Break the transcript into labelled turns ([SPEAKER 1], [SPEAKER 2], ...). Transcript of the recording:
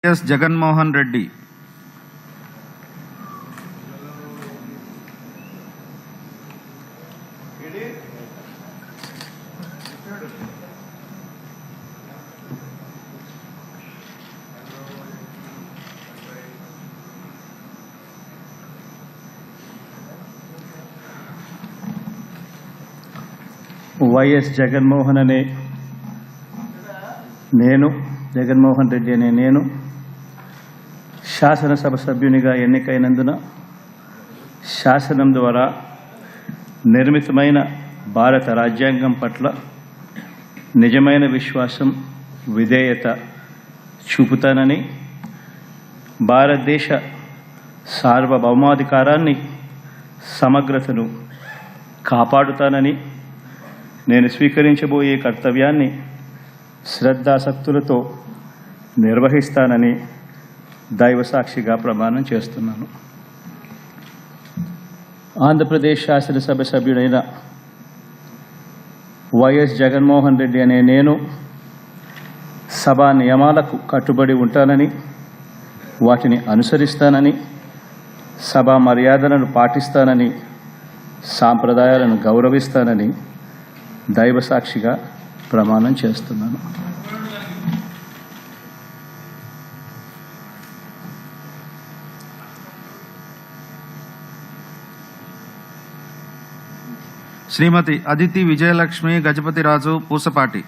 [SPEAKER 1] Yes Jaganmohan Reddy.
[SPEAKER 2] YS Jaganmohan అనే నేను, జగన్మోహన్ రెడ్డి అనే నేను శాసనసభ సభ్యునిగా ఎన్నికైనందున శాసనం ద్వారా నిర్మితమైన భారత రాజ్యాంగం పట్ల నిజమైన విశ్వాసం, విధేయత చూపుతానని, భారతదేశ సార్వభౌమాధికారాన్ని, సమగ్రతను కాపాడుతానని, నేను స్వీకరించబోయే కర్తవ్యాన్ని శ్రద్ధాసక్తులతో నిర్వహిస్తానని దైవసాక్షిగా ప్రమాణం చేస్తున్నాను. ఆంధ్రప్రదేశ్ శాసనసభ సభ్యుడైన వైఎస్ జగన్మోహన్ రెడ్డి అనే నేను సభా నియమాలకు కట్టుబడి ఉంటానని, వాటిని అనుసరిస్తానని, సభా మర్యాదలను పాటిస్తానని, సాంప్రదాయాలను గౌరవిస్తానని దైవసాక్షిగా ప్రమాణం చేస్తున్నాను.
[SPEAKER 1] శ్రీమతి అదితి విజయలక్ష్మి గజపతిరాజు పూసపాటి.